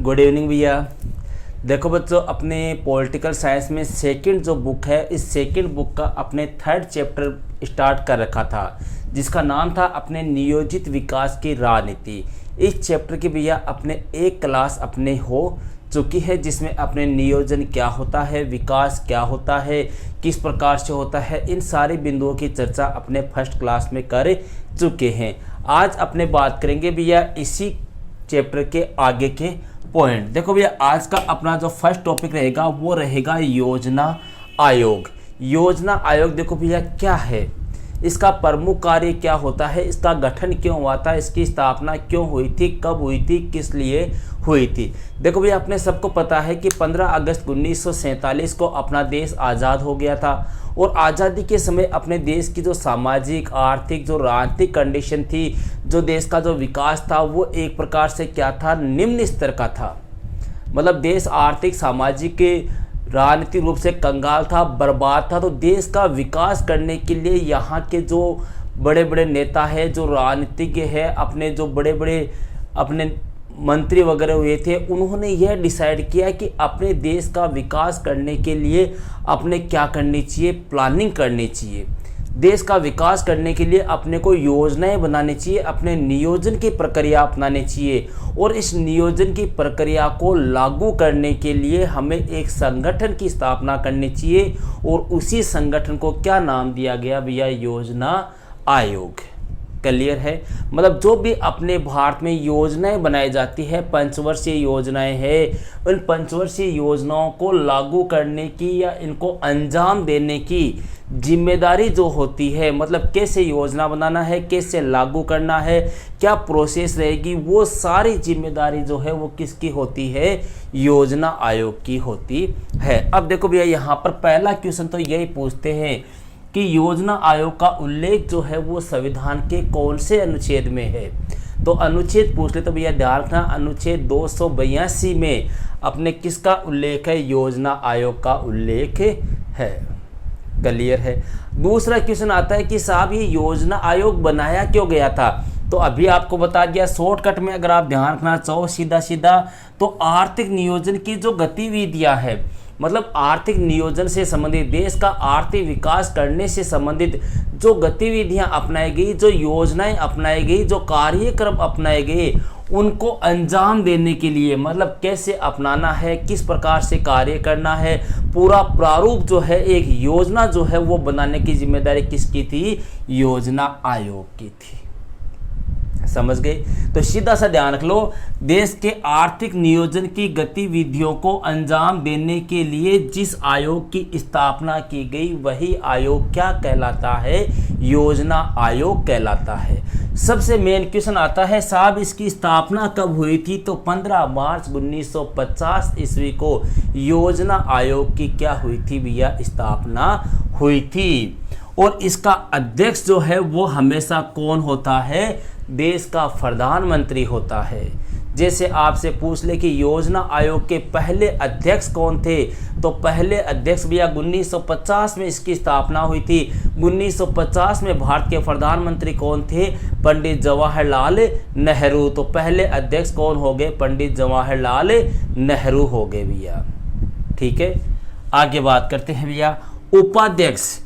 Good evening भैया। देखो बच्चों, अपने पॉलिटिकल साइंस में सेकंड जो बुक है, इस सेकंड बुक का अपने थर्ड चैप्टर स्टार्ट कर रखा था, जिसका नाम था अपने नियोजित विकास की राजनीति। इस चैप्टर की भैया अपने एक क्लास अपने हो चुकी है, जिसमें अपने नियोजन क्या होता है, विकास क्या होता है, किस प्रकार से होता है, इन सारे बिंदुओं की चर्चा अपने फर्स्ट क्लास में कर चुके हैं। आज अपने बात करेंगे भैया इसी चैप्टर के आगे के पॉइंट। देखो भैया, आज का अपना जो फर्स्ट टॉपिक रहेगा वो रहेगा योजना आयोग। योजना आयोग देखो भैया क्या है, इसका प्रमुख कार्य क्या होता है, इसका गठन क्यों हुआ था, इसकी स्थापना क्यों हुई थी, कब हुई थी, किस लिए हुई थी। देखो भैया, अपने सबको पता है कि 15 अगस्त 1947 को अपना देश आज़ाद हो गया था, और आज़ादी के समय अपने देश की जो सामाजिक, आर्थिक, जो राजनीतिक कंडीशन थी, जो देश का जो विकास था, वो एक प्रकार से क्या था, निम्न स्तर का था। मतलब देश आर्थिक, सामाजिक के राजनीतिक रूप से कंगाल था, बर्बाद था। तो देश का विकास करने के लिए यहाँ के जो बड़े बड़े नेता हैं, जो राजनीतिज्ञ है, अपने जो बड़े बड़े अपने मंत्री वगैरह हुए थे, उन्होंने यह डिसाइड किया कि अपने देश का विकास करने के लिए अपने क्या करनी चाहिए, प्लानिंग करनी चाहिए। देश का विकास करने के लिए अपने को योजनाएं बनानी चाहिए, अपने नियोजन की प्रक्रिया अपनानी चाहिए, और इस नियोजन की प्रक्रिया को लागू करने के लिए हमें एक संगठन की स्थापना करनी चाहिए, और उसी संगठन को क्या नाम दिया गया भैया, योजना आयोग। क्लियर है। मतलब जो भी अपने भारत में योजनाएं बनाई जाती है, पंचवर्षीय योजनाएं हैं, उन पंचवर्षीय योजनाओं को लागू करने की या इनको अंजाम देने की जिम्मेदारी जो होती है, मतलब कैसे योजना बनाना है, कैसे लागू करना है, क्या प्रोसेस रहेगी, वो सारी जिम्मेदारी जो है वो किसकी होती है, योजना आयोग की होती है। अब देखो भैया, यहाँ पर पहला क्वेश्चन तो यही पूछते हैं कि योजना आयोग का उल्लेख जो है वो संविधान के कौन से अनुच्छेद में है। तो अनुच्छेद पूछ ले तो भैया ध्यान रखना, अनुच्छेद 282 में अपने किसका उल्लेख है, योजना आयोग का उल्लेख है। क्लियर है। दूसरा क्वेश्चन आता है कि साहब ये योजना आयोग बनाया क्यों गया था। तो अभी आपको बता दिया शॉर्टकट में, अगर आप ध्यान रखना चाहो सीधा सीधा, तो आर्थिक नियोजन की जो गतिविधियां है, मतलब आर्थिक नियोजन से संबंधित, देश का आर्थिक विकास करने से संबंधित जो गतिविधियां अपनाई गई, जो योजनाएं अपनाई गई, जो कार्यक्रम अपनाए गए, उनको अंजाम देने के लिए, मतलब कैसे अपनाना है, किस प्रकार से कार्य करना है, पूरा प्रारूप जो है, एक योजना जो है वो बनाने की जिम्मेदारी किसकी थी, योजना आयोग की थी। समझ गए। तो सीधा सा ध्यान रख लो, देश के आर्थिक नियोजन की गतिविधियों को अंजाम देने के लिए जिस आयोग की स्थापना की गई, वही आयोग क्या कहलाता है, योजना आयोग कहलाता है। सबसे मेन क्वेश्चन आता है साहब इसकी स्थापना कब हुई थी। तो 15 मार्च 1950 ईस्वी को योजना आयोग की क्या हुई थी भैया, स्थापना हुई थी। और इसका अध्यक्ष जो है वो हमेशा कौन होता है, देश का प्रधानमंत्री होता है। जैसे आपसे पूछ ले कि योजना आयोग के पहले अध्यक्ष कौन थे, तो पहले अध्यक्ष भैया 1950 में इसकी स्थापना हुई थी। 1950 में भारत के प्रधानमंत्री कौन थे, पंडित जवाहरलाल नेहरू। तो पहले अध्यक्ष कौन हो गए, पंडित जवाहरलाल नेहरू हो गए भैया। ठीक है, आगे बात करते हैं भैया उपाध्यक्ष।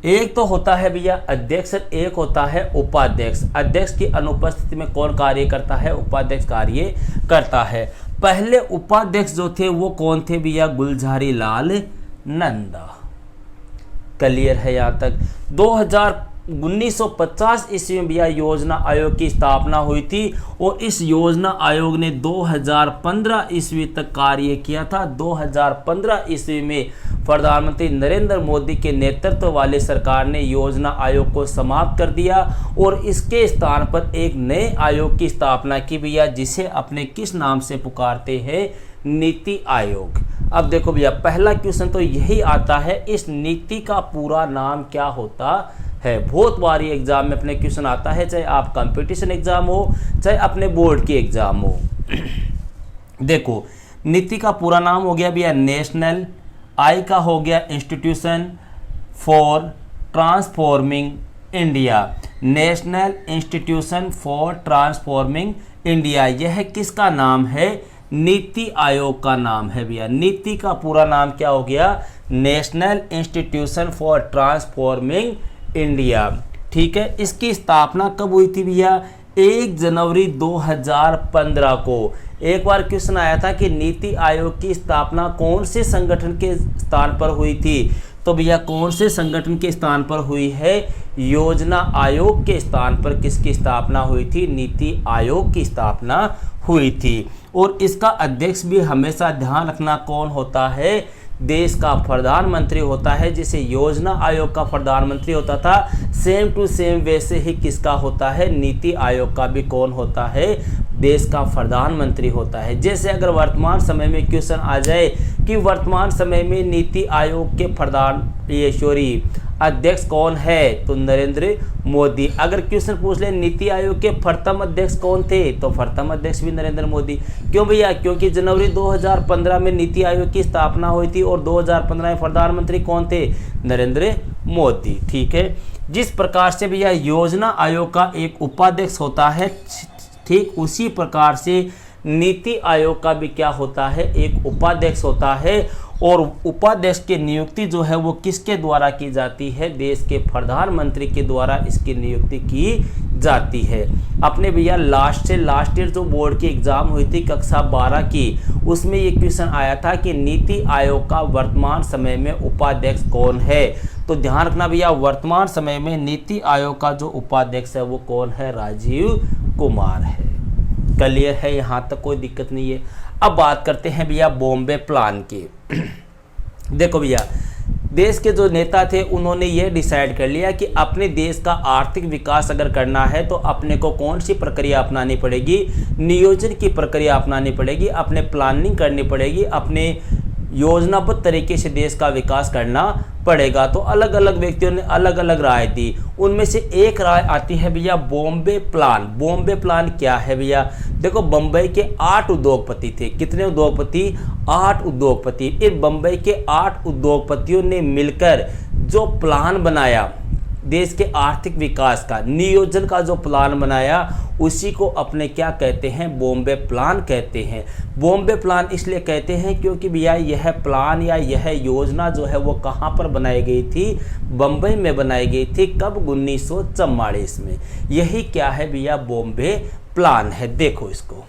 एक तो होता है भैया अध्यक्ष, एक होता है उपाध्यक्ष। अध्यक्ष की अनुपस्थिति में कौन कार्य करता है, उपाध्यक्ष कार्य करता है। पहले उपाध्यक्ष जो थे वो कौन थे भैया, गुलजारी लाल नंदा। क्लियर है यहाँ तक। 1950 ईस्वी में भैया योजना आयोग की स्थापना हुई थी, और इस योजना आयोग ने 2015 ईस्वी तक कार्य किया था। 2015 ईस्वी में प्रधानमंत्री नरेंद्र मोदी के नेतृत्व वाली सरकार ने योजना आयोग को समाप्त कर दिया, और इसके स्थान पर एक नए आयोग की स्थापना की भैया, जिसे अपने किस नाम से पुकारते हैं, नीति आयोग। अब देखो भैया, पहला क्वेश्चन तो यही आता है, इस नीति का पूरा नाम क्या होता है। बहुत बार ये एग्जाम में अपने क्वेश्चन आता है, चाहे आप कंपटीशन एग्जाम हो, चाहे अपने बोर्ड की एग्जाम हो। देखो, नीति का पूरा नाम हो गया भैया नेशनल, आई का हो गया institution for transforming India, national institution for transforming India. यह किसका नाम है, नीति आयोग का नाम है भैया। नीति का पूरा नाम क्या हो गया? National institution for transforming India. ठीक है, इसकी स्थापना कब हुई थी भैया? 1 जनवरी 2015 को। एक बार क्वेश्चन आया था कि नीति आयोग की स्थापना कौन से संगठन के स्थान पर हुई थी? तो भैया कौन से संगठन के स्थान पर हुई है? योजना आयोग के स्थान पर किसकी स्थापना हुई थी? नीति आयोग की स्थापना हुई थी। और इसका अध्यक्ष भी हमेशा ध्यान रखना कौन होता है? देश का प्रधानमंत्री होता है। जिसे योजना आयोग का प्रधानमंत्री होता था, सेम टू सेम वैसे ही किसका होता है? नीति आयोग का भी कौन होता है? देश का प्रधानमंत्री होता है। जैसे अगर वर्तमान समय में क्वेश्चन आ जाए कि वर्तमान समय में नीति आयोग के अध्यक्ष कौन है? तो नरेंद्र मोदी। अगर क्वेश्चन पूछ ले नीति आयोग के प्रथम अध्यक्ष कौन थे? तो प्रथम अध्यक्ष भी नरेंद्र मोदी। क्यों भैया? क्योंकि जनवरी 2015 में नीति आयोग की स्थापना हुई थी और 2015 में प्रधानमंत्री कौन थे? नरेंद्र मोदी। ठीक है, जिस प्रकार से भैया योजना आयोग का एक उपाध्यक्ष होता है, ठीक उसी प्रकार से नीति आयोग का भी क्या होता है? एक उपाध्यक्ष होता है। और उपाध्यक्ष की नियुक्ति जो है वो किसके द्वारा की जाती है? देश के प्रधानमंत्री के द्वारा इसकी नियुक्ति की जाती है। अपने भैया लास्ट ईयर जो बोर्ड की एग्जाम हुई थी कक्षा 12 की, उसमें ये क्वेश्चन आया था कि नीति आयोग का वर्तमान समय में उपाध्यक्ष कौन है? तो ध्यान रखना भैया, वर्तमान समय में नीति आयोग का जो उपाध्यक्ष है वो कौन है? राजीव कुमार है। क्लियर है? यहाँ तक कोई दिक्कत नहीं है। अब बात करते हैं भैया बॉम्बे प्लान की। देखो भैया, देश के जो नेता थे उन्होंने ये डिसाइड कर लिया कि अपने देश का आर्थिक विकास अगर करना है तो अपने को कौन सी प्रक्रिया अपनानी पड़ेगी? नियोजन की प्रक्रिया अपनानी पड़ेगी, अपने प्लानिंग करनी पड़ेगी, अपने योजनाबद्ध तरीके से देश का विकास करना पड़ेगा। तो अलग अलग व्यक्तियों ने अलग अलग राय दी। उनमें से एक राय आती है भैया बॉम्बे प्लान। बॉम्बे प्लान क्या है भैया? देखो, बम्बई के 8 उद्योगपति थे। कितने उद्योगपति? 8 उद्योगपति। इन बम्बई के 8 उद्योगपतियों ने मिलकर जो प्लान बनाया देश के आर्थिक विकास का, नियोजन का जो प्लान बनाया, उसी को अपने क्या कहते हैं? बॉम्बे प्लान कहते हैं। बॉम्बे प्लान इसलिए कहते हैं क्योंकि भैया यह प्लान या यह योजना जो है वो कहाँ पर बनाई गई थी? बम्बई में बनाई गई थी। कब? 1944 में। यही क्या है भैया? बॉम्बे प्लान है। देखो इसको,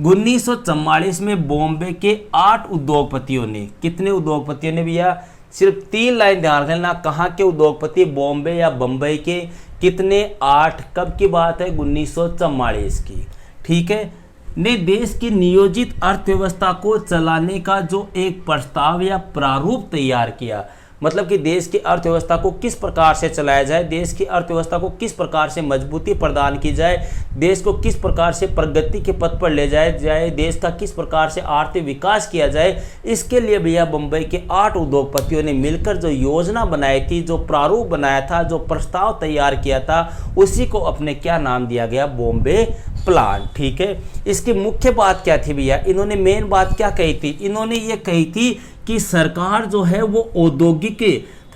1944 में बॉम्बे के 8 उद्योगपतियों ने, कितने उद्योगपतियों ने भैया? सिर्फ 3 लाइन ध्यान रखना, कहाँ के उद्योगपति? बॉम्बे या बम्बई के। कितने? 8। कब की बात है? 1944 की। ठीक है, ने देश की नियोजित अर्थव्यवस्था को चलाने का जो एक प्रस्ताव या प्रारूप तैयार किया। मतलब कि देश की अर्थव्यवस्था को किस प्रकार से चलाया जाए, देश की अर्थव्यवस्था को किस प्रकार से मजबूती प्रदान की जाए, देश को किस प्रकार से प्रगति के पथ पर ले जाए, देश का किस प्रकार से आर्थिक विकास किया जाए, इसके लिए भैया बम्बई के 8 उद्योगपतियों ने मिलकर जो योजना बनाई थी, जो प्रारूप बनाया था, जो प्रस्ताव तैयार किया था, उसी को अपने क्या नाम दिया गया? बॉम्बे प्लान। ठीक है, इसकी मुख्य बात क्या थी भैया? इन्होंने मेन बात क्या कही थी? इन्होंने ये कही थी कि सरकार जो है वो औद्योगिक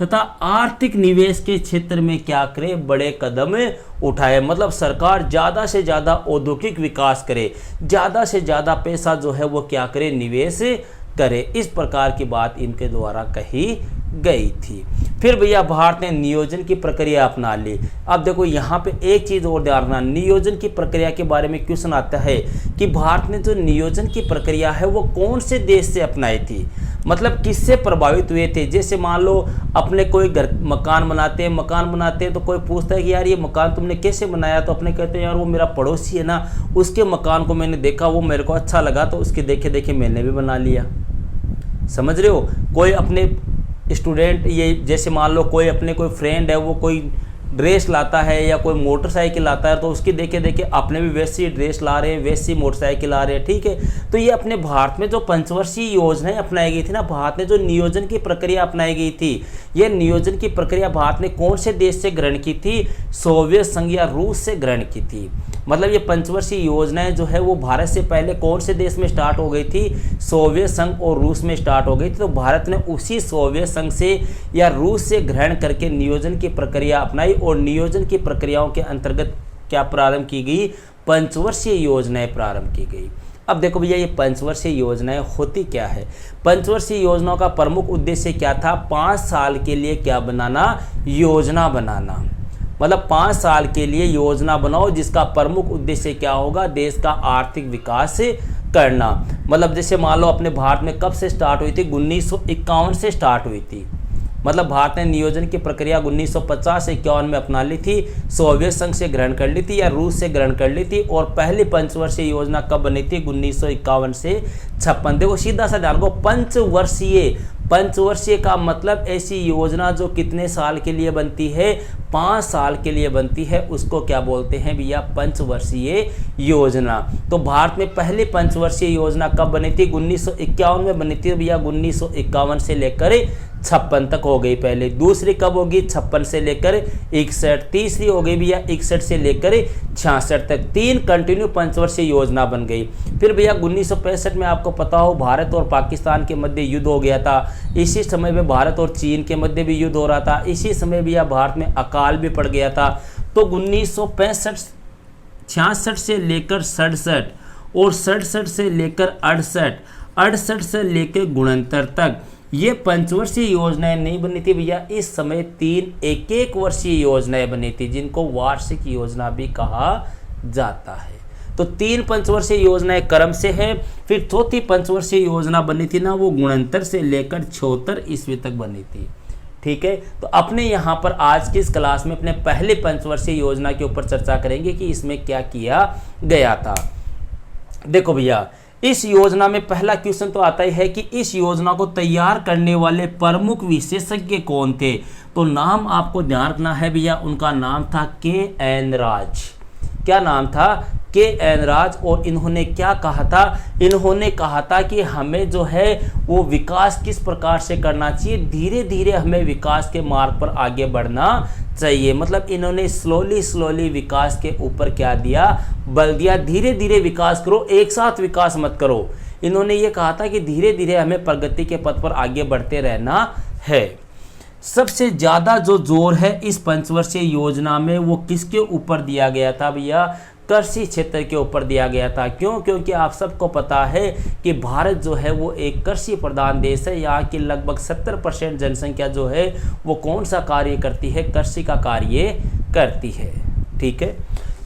तथा आर्थिक निवेश के क्षेत्र में क्या करे? बड़े कदम उठाए। मतलब सरकार ज़्यादा से ज़्यादा औद्योगिक विकास करे, ज़्यादा से ज़्यादा पैसा जो है वो क्या करे? निवेश करे। इस प्रकार की बात इनके द्वारा कही गई थी। फिर भैया भारत ने नियोजन की प्रक्रिया अपना ली। अब देखो यहाँ पे एक चीज़ और ध्यान रखना, नियोजन की प्रक्रिया के बारे में क्वेश्चन आता है कि भारत ने जो नियोजन की प्रक्रिया है वो कौन से देश से अपनाई थी? मतलब किससे प्रभावित हुए थे? जैसे मान लो अपने कोई मकान बनाते हैं तो कोई पूछता है कि यार ये मकान तुमने कैसे बनाया? तो अपने कहते हैं यार वो मेरा पड़ोसी है ना, उसके मकान को मैंने देखा, वो मेरे को अच्छा लगा, तो उसके देखे देखे मैंने भी बना लिया। समझ रहे हो? कोई अपने स्टूडेंट, ये जैसे मान लो कोई अपने कोई फ्रेंड है, वो कोई ड्रेस लाता है या कोई मोटरसाइकिल लाता है, तो उसकी देखे देखे अपने भी वैसी ड्रेस ला रहे हैं, वैसी मोटरसाइकिल ला रहे हैं। ठीक है, तो ये अपने भारत में जो पंचवर्षीय योजनाएं अपनाई गई थी ना, भारत ने जो नियोजन की प्रक्रिया अपनाई गई थी, ये नियोजन की प्रक्रिया भारत ने कौन से देश से ग्रहण की थी? सोवियत संघ या रूस से ग्रहण की थी। मतलब ये पंचवर्षीय योजनाएं जो है वो भारत से पहले कौन से देश में स्टार्ट हो गई थी? सोवियत संघ और रूस में स्टार्ट हो गई थी। तो भारत ने उसी सोवियत संघ से या रूस से ग्रहण करके नियोजन की प्रक्रिया अपनाई और नियोजन की प्रक्रियाओं के अंतर्गत क्या प्रारंभ की गई? पंचवर्षीय योजनाएं प्रारंभ की गई। अब देखो भैया, ये पंचवर्षीय योजनाएं होती क्या है। पंचवर्षीय योजनाओं का प्रमुख उद्देश्य क्या था, 5 साल के लिए क्या बनाना, योजना बनाना। मतलब 5 साल के लिए योजना बनाओ जिसका प्रमुख उद्देश्य क्या होगा, देश का आर्थिक विकास करना। मतलब जैसे मान लो अपने भारत में कब से स्टार्ट हुई थी, 1951 से स्टार्ट हुई थी। मतलब भारत ने नियोजन की प्रक्रिया 1950 से 51 में अपना ली थी, सोवियत संघ से ग्रहण कर ली थी या रूस से ग्रहण कर ली थी। और पहली पंचवर्षीय योजना कब बनी थी, 1951 से 56। देखो सीधा सा ध्यान रखो, पंचवर्षीय का मतलब ऐसी योजना जो कितने साल के लिए बनती है, 5 साल के लिए बनती है, उसको क्या बोलते हैं भैया, पंचवर्षीय योजना। तो भारत में पहली पंचवर्षीय योजना कब बनी थी, 1951 में बनी थी भैया। 1951 से लेकर 56 तक हो गई पहले। दूसरी कब होगी, 56 से लेकर 61। तीसरी हो गई भैया 61 से लेकर 66 तक। 3 कंटिन्यू पंचवर्षीय योजना बन गई। फिर भैया 1965 में आपको पता हो भारत और पाकिस्तान के मध्य युद्ध हो गया था। इसी समय में भारत और चीन के मध्य भी युद्ध हो रहा था। इसी समय भैया भारत में अकाल भी पड़ गया था। तो 1965 66 से लेकर 67 और 67 से लेकर 68, 68 से लेकर 69 तक ये पंचवर्षीय योजनाएं नहीं बनी थी भैया। इस समय 3 एक वर्षीय योजनाएं बनी थी जिनको वार्षिक योजना भी कहा जाता है। तो 3 पंचवर्षीय योजनाएं क्रम से है। फिर चौथी पंचवर्षीय योजना बनी थी ना, वो 69 से लेकर 76 ईस्वी तक बनी थी। ठीक है, तो अपने यहाँ पर आज की इस क्लास में अपने पहले पंचवर्षीय योजना के ऊपर चर्चा करेंगे कि इसमें क्या किया गया था। देखो भैया, इस योजना में पहला क्वेश्चन तो आता ही है कि इस योजना को तैयार करने वाले प्रमुख विशेषज्ञ कौन थे। तो नाम आपको ध्यान रखना है भैया, उनका नाम था के.एन. राज। क्या नाम था, के.एन. राज। और इन्होंने क्या कहा था, इन्होंने कहा था कि हमें जो है वो विकास किस प्रकार से करना चाहिए, धीरे धीरे हमें विकास के मार्ग पर आगे बढ़ना चाहिए। मतलब इन्होंने स्लोली विकास के ऊपर क्या दिया, बल दिया। धीरे धीरे विकास करो, एक साथ विकास मत करो। इन्होंने ये कहा था कि धीरे धीरे हमें प्रगति के पथ पर आगे बढ़ते रहना है। सबसे ज़्यादा जो जोर है इस पंचवर्षीय योजना में वो किसके ऊपर दिया गया था भैया, कृषि क्षेत्र के ऊपर दिया गया था। क्यों, क्योंकि आप सबको पता है कि भारत जो है वो एक कृषि प्रधान देश है। यहाँ की लगभग 70% जनसंख्या जो है वो कौन सा कार्य करती है, कृषि का कार्य करती है। ठीक है,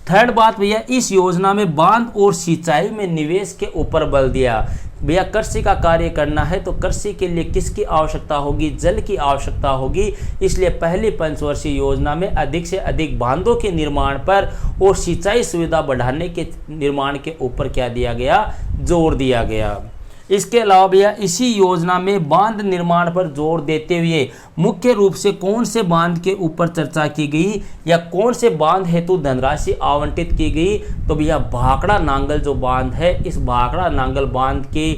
थर्ड बात भैया, इस योजना में बांध और सिंचाई में निवेश के ऊपर बल दिया। भैया कृषि का कार्य करना है तो कृषि के लिए किसकी आवश्यकता होगी, जल की आवश्यकता होगी। इसलिए पहली पंचवर्षीय योजना में अधिक से अधिक बांधों के निर्माण पर और सिंचाई सुविधा बढ़ाने के निर्माण के ऊपर क्या दिया गया, जोर दिया गया। इसके अलावा भैया इसी योजना में बांध निर्माण पर जोर देते हुए मुख्य रूप से कौन से बांध के ऊपर चर्चा की गई या कौन से बांध हेतु धनराशि आवंटित की गई। तो भैया भाखड़ा नांगल जो बांध है, इस भाखड़ा नांगल बांध के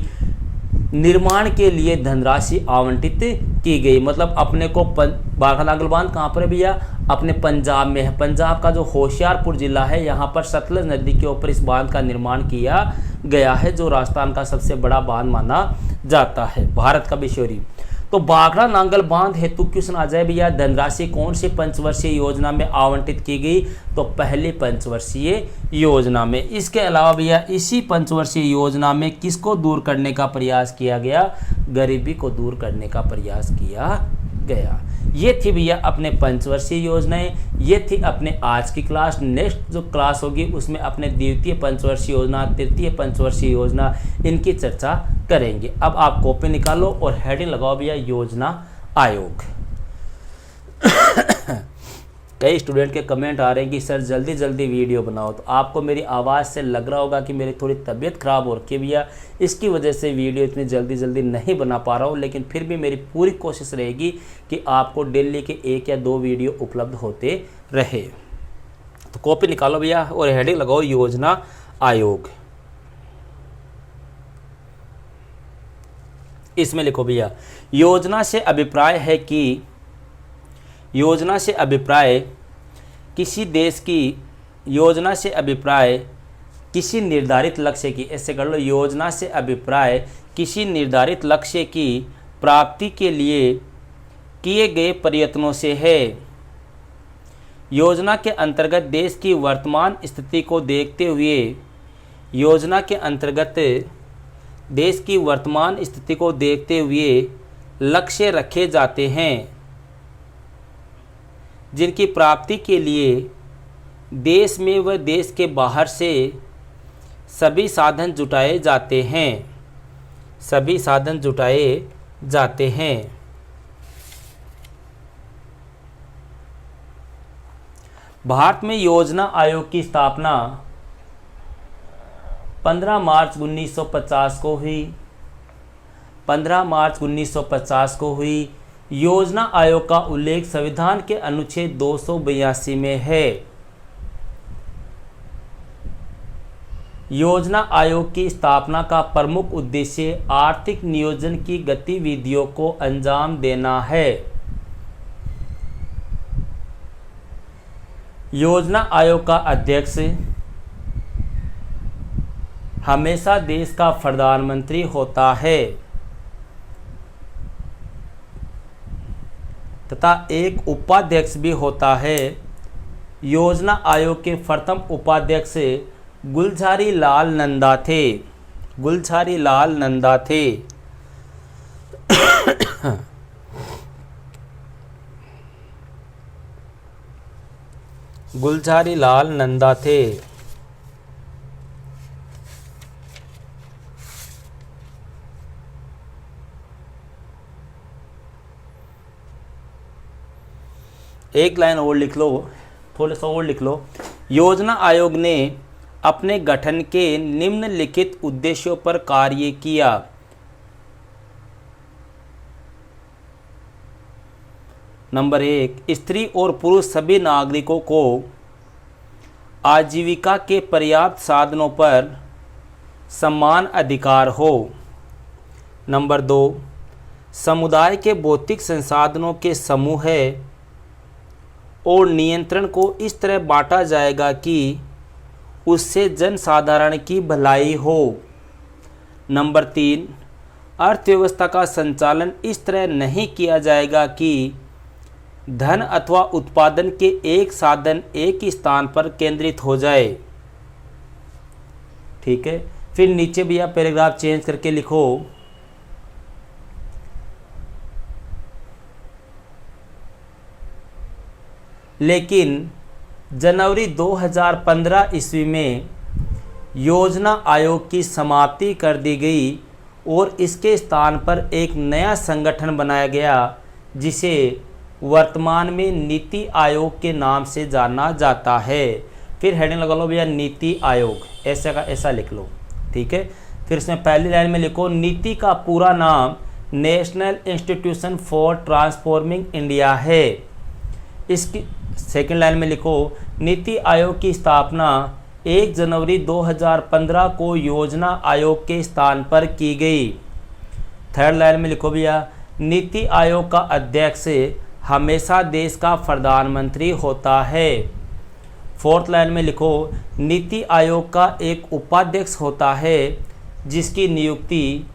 निर्माण के लिए धनराशि आवंटित की गई। मतलब अपने को भाखड़ा नांगल बांध कहाँ पर है भैया, अपने पंजाब में है। पंजाब का जो होशियारपुर जिला है, यहाँ पर सतलज नदी के ऊपर इस बांध का निर्माण किया गया है, जो राजस्थान का सबसे बड़ा बांध माना जाता है, भारत का बिशोरी। तो भाखड़ा नांगल बांध हेतु क्वेश्चन आ जाए भैया, धनराशि कौन सी पंचवर्षीय योजना में आवंटित की गई, तो पहले पंचवर्षीय योजना में। इसके अलावा भैया इसी पंचवर्षीय योजना में किसको दूर करने का प्रयास किया गया, गरीबी को दूर करने का प्रयास किया गया। ये थी भैया अपने पंचवर्षीय योजनाएं, ये थी अपने आज की क्लास। नेक्स्ट जो क्लास होगी उसमें अपने द्वितीय पंचवर्षीय योजना, तृतीय पंचवर्षीय योजना, इनकी चर्चा करेंगे। अब आप कॉपी निकालो और हेडिंग लगाओ भैया, योजना आयोग। कई स्टूडेंट के कमेंट आ रहे हैं कि सर जल्दी जल्दी वीडियो बनाओ। तो आपको मेरी आवाज़ से लग रहा होगा कि मेरी थोड़ी तबीयत ख़राब हो रखी है भैया, इसकी वजह से वीडियो इतनी जल्दी जल्दी नहीं बना पा रहा हूँ। लेकिन फिर भी मेरी पूरी कोशिश रहेगी कि आपको डेली के 1 या 2 वीडियो उपलब्ध होते रहे। तो कॉपी निकालो भैया और हेडिंग लगाओ, योजना आयोग। इसमें लिखो भैया, योजना से अभिप्राय है कि योजना से अभिप्राय किसी देश की, योजना से अभिप्राय किसी निर्धारित लक्ष्य की, ऐसे कर लो, योजना से अभिप्राय किसी निर्धारित लक्ष्य की प्राप्ति के लिए किए गए प्रयत्नों से है। योजना के अंतर्गत देश की वर्तमान स्थिति को देखते हुए योजना के अंतर्गत देश की वर्तमान स्थिति को देखते हुए लक्ष्य रखे जाते हैं, जिनकी प्राप्ति के लिए देश में व देश के बाहर से सभी साधन जुटाए जाते हैं, सभी साधन जुटाए जाते हैं। भारत में योजना आयोग की स्थापना 15 मार्च 1950 को हुई। 15 मार्च 1950 को हुई। योजना आयोग का उल्लेख संविधान के अनुच्छेद 282 में है। योजना आयोग की स्थापना का प्रमुख उद्देश्य आर्थिक नियोजन की गतिविधियों को अंजाम देना है। योजना आयोग का अध्यक्ष हमेशा देश का प्रधानमंत्री होता है तथा एक उपाध्यक्ष भी होता है। योजना आयोग के प्रथम उपाध्यक्ष गुलजारी लाल नंदा थे। गुलजारी लाल नंदा थे। गुलजारी लाल नंदा थे। एक लाइन और लिख लो, थोड़ा सा और लिख लो। योजना आयोग ने अपने गठन के निम्नलिखित उद्देश्यों पर कार्य किया। नंबर 1, स्त्री और पुरुष सभी नागरिकों को आजीविका के पर्याप्त साधनों पर समान अधिकार हो। नंबर 2, समुदाय के भौतिक संसाधनों के समूह और नियंत्रण को इस तरह बांटा जाएगा कि उससे जनसाधारण की भलाई हो। नंबर 3, अर्थव्यवस्था का संचालन इस तरह नहीं किया जाएगा कि धन अथवा उत्पादन के एक साधन एक ही स्थान पर केंद्रित हो जाए। ठीक है, फिर नीचे भी आप पैराग्राफ चेंज करके लिखो। लेकिन जनवरी 2015 ईस्वी में योजना आयोग की समाप्ति कर दी गई और इसके स्थान पर एक नया संगठन बनाया गया जिसे वर्तमान में नीति आयोग के नाम से जाना जाता है। फिर हेडिंग लगा लो भैया नीति आयोग, ऐसा का ऐसा लिख लो। ठीक है, फिर इसमें पहली लाइन में लिखो नीति का पूरा नाम national institution for transforming India है। इसकी सेकंड लाइन में लिखो नीति आयोग की स्थापना 1 जनवरी 2015 को योजना आयोग के स्थान पर की गई। थर्ड लाइन में लिखो भैया नीति आयोग का अध्यक्ष हमेशा देश का प्रधानमंत्री होता है। फोर्थ लाइन में लिखो नीति आयोग का एक उपाध्यक्ष होता है जिसकी नियुक्ति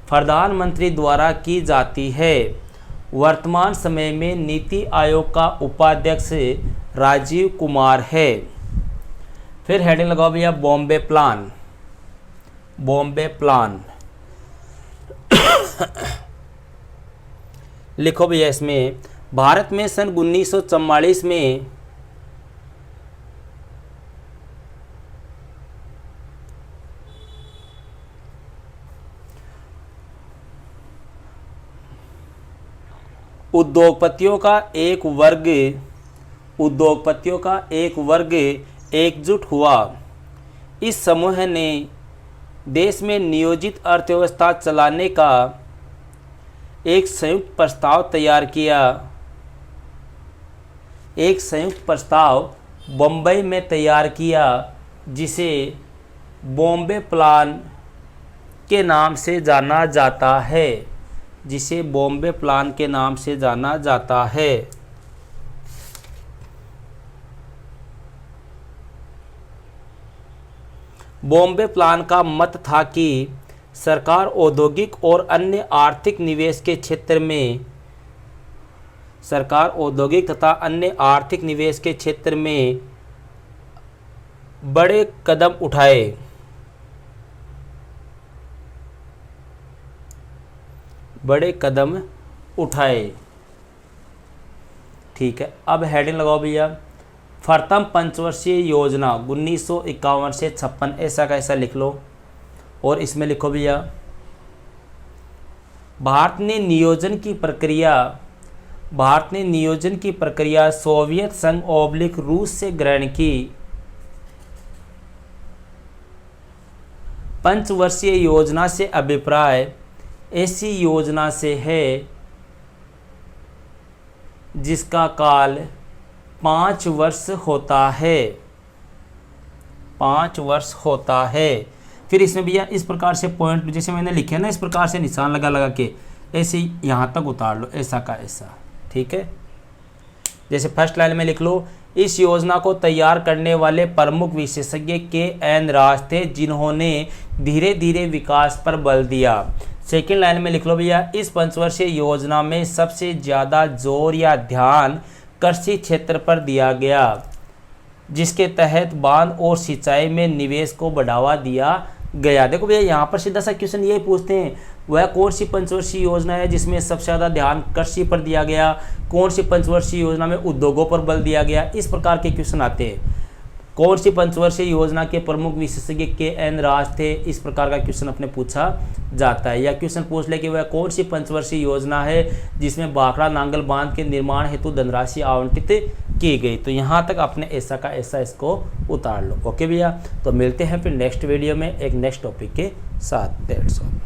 प्रधानमंत्री द्वारा की जाती है। वर्तमान समय में नीति आयोग का उपाध्यक्ष राजीव कुमार है। फिर हेडिंग लगाओ भैया बॉम्बे प्लान। बॉम्बे प्लान लिखो भैया इसमें भारत में सन 1944 में उद्योगपतियों का एक वर्ग एकजुट हुआ। इस समूह ने देश में नियोजित अर्थव्यवस्था चलाने का एक संयुक्त प्रस्ताव तैयार किया। एक संयुक्त प्रस्ताव बम्बई में तैयार किया जिसे बॉम्बे प्लान के नाम से जाना जाता है। जिसे बॉम्बे प्लान के नाम से जाना जाता है। बॉम्बे प्लान का मत था कि सरकार औद्योगिक और अन्य आर्थिक निवेश के क्षेत्र में बड़े कदम उठाए। बड़े कदम उठाए। ठीक है, अब हेडिंग लगाओ भैया, प्रथम पंचवर्षीय योजना 1951 से 56, ऐसा का ऐसा लिख लो। और इसमें लिखो भैया, भारत ने नियोजन की प्रक्रिया सोवियत संघ / रूस से ग्रहण की। पंचवर्षीय योजना से अभिप्राय ऐसी योजना से है जिसका काल 5 वर्ष होता है। 5 वर्ष होता है। फिर इसमें भैया इस प्रकार से पॉइंट जैसे मैंने लिखे हैं ना, इस प्रकार से निशान लगा लगा के ऐसे यहाँ तक उतार लो, ऐसा का ऐसा। ठीक है, जैसे फर्स्ट लाइन में लिख लो, इस योजना को तैयार करने वाले प्रमुख विशेषज्ञ के.एन. राज थे, जिन्होंने धीरे धीरे विकास पर बल दिया। सेकेंड लाइन में लिख लो भैया, इस पंचवर्षीय योजना में सबसे ज़्यादा जोर या ध्यान कृषि क्षेत्र पर दिया गया, जिसके तहत बांध और सिंचाई में निवेश को बढ़ावा दिया गया। देखो भैया, यहाँ पर सीधा सा क्वेश्चन ये पूछते हैं, वह कौन सी पंचवर्षीय योजना है जिसमें सबसे ज़्यादा ध्यान कृषि पर दिया गया, कौन सी पंचवर्षीय योजना में उद्योगों पर बल दिया गया, इस प्रकार के क्वेश्चन आते हैं। कौन सी पंचवर्षीय योजना के प्रमुख विशेषज्ञ के.एन. राज थे, इस प्रकार का क्वेश्चन अपने पूछा जाता है। या क्वेश्चन पूछ ले कि वह कौन सी पंचवर्षीय योजना है जिसमें भाखड़ा नांगल बांध के निर्माण हेतु धनराशि आवंटित की गई। तो यहाँ तक आपने ऐसा का ऐसा इसको उतार लो। ओके भैया, तो मिलते हैं फिर नेक्स्ट वीडियो में एक नेक्स्ट टॉपिक के साथ। That's all.